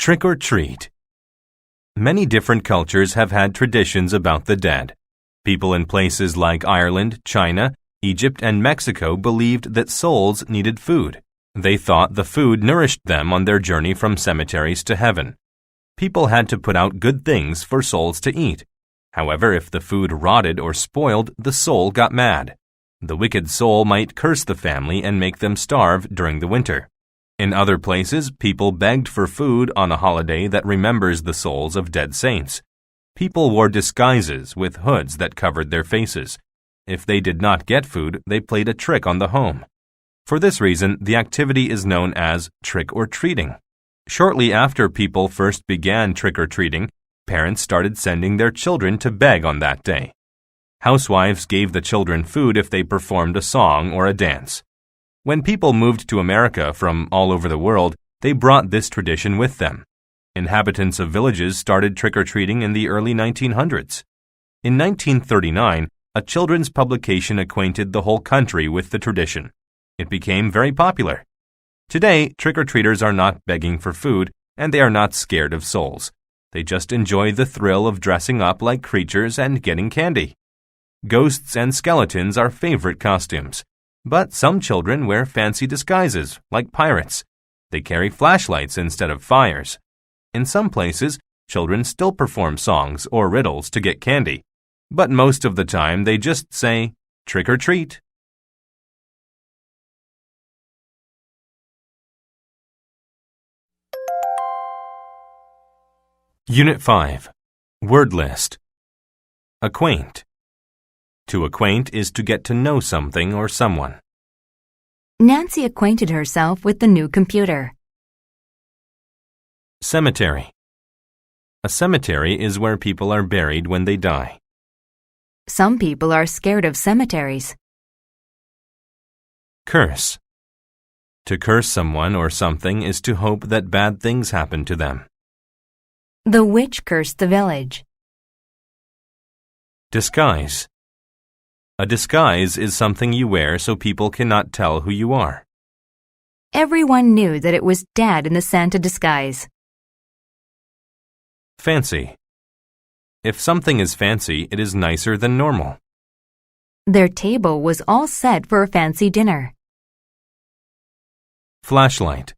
Trick or treat. Many different cultures have had traditions about the dead. People in places like Ireland, China, Egypt, and Mexico believed that souls needed food. They thought the food nourished them on their journey from cemeteries to heaven. People had to put out good things for souls to eat. However, if the food rotted or spoiled, the soul got mad. The wicked soul might curse the family and make them starve during the winter. In other places, people begged for food on a holiday that remembers the souls of dead saints. People wore disguises with hoods that covered their faces. If they did not get food, they played a trick on the home. For this reason, the activity is known as trick or treating. Shortly after people first began trick or treating, parents started sending their children to beg on that day. Housewives gave the children food if they performed a song or a dance. When people moved to America from all over the world, they brought this tradition with them. Inhabitants of villages started trick-or-treating in the early 1900s. In 1939, a children's publication acquainted the whole country with the tradition. It became very popular. Today, trick-or-treaters are not begging for food, and they are not scared of souls. They just enjoy the thrill of dressing up like creatures and getting candy. Ghosts and skeletons are favorite costumes. But some children wear fancy disguises, like pirates. They carry flashlights instead of fires. In some places, children still perform songs or riddles to get candy. But most of the time, they just say, trick or treat. Unit 5. Word list. Acquaint. To acquaint is to get to know something or someone. Nancy acquainted herself with the new computer. Cemetery. A cemetery is where people are buried when they die. Some people are scared of cemeteries. Curse. To curse someone or something is to hope that bad things happen to them. The witch cursed the village. Disguise. A disguise is something you wear so people cannot tell who you are. Everyone knew that it was Dad in the Santa disguise. Fancy. If something is fancy, it is nicer than normal. Their table was all set for a fancy dinner. Flashlight.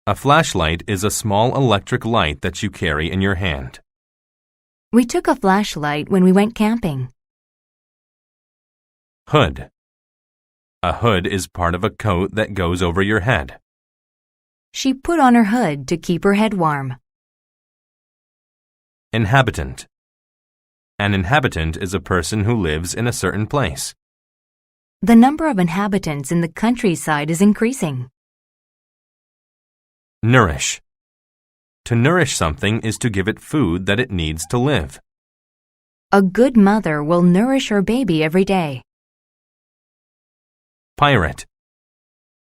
A flashlight is a small electric light that you carry in your hand. We took a flashlight when we went camping. Hood. A hood is part of a coat that goes over your head. She put on her hood to keep her head warm. Inhabitant. An inhabitant is a person who lives in a certain place. The number of inhabitants in the countryside is increasing. Nourish. To nourish something is to give it food that it needs to live. A good mother will nourish her baby every day. Pirate.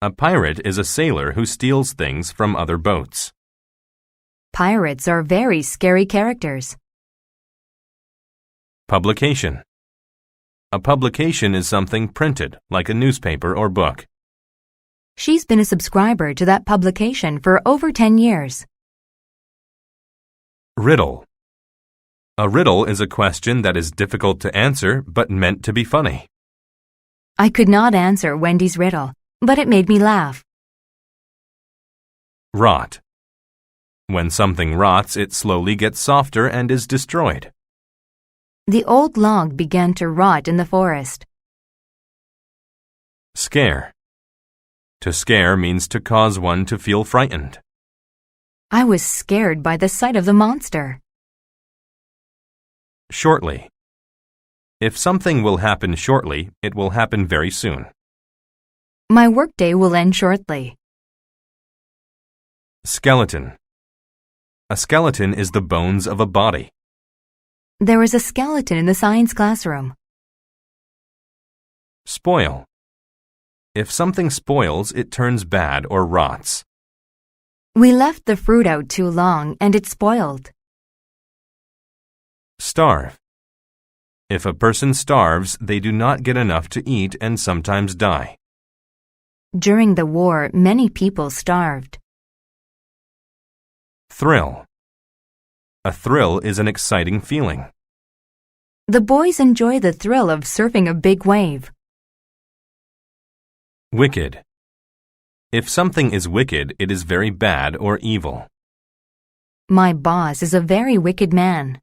A pirate is a sailor who steals things from other boats. Pirates are very scary characters. Publication. A publication is something printed, like a newspaper or book. She's been a subscriber to that publication for over 10 years. Riddle. A riddle is a question that is difficult to answer but meant to be funny. I could not answer Wendy's riddle, but it made me laugh. Rot. When something rots, it slowly gets softer and is destroyed. The old log began to rot in the forest. Scare. To scare means to cause one to feel frightened. I was scared by the sight of the monster. Shortly. If something will happen shortly, it will happen very soon. My workday will end shortly. Skeleton. A skeleton is the bones of a body. There is a skeleton in the science classroom. Spoil. If something spoils, it turns bad or rots. We left the fruit out too long and it spoiled. Starve. If a person starves, they do not get enough to eat and sometimes die. During the war, many people starved. Thrill. A thrill is an exciting feeling. The boys enjoy the thrill of surfing a big wave. Wicked. If something is wicked, it is very bad or evil. My boss is a very wicked man.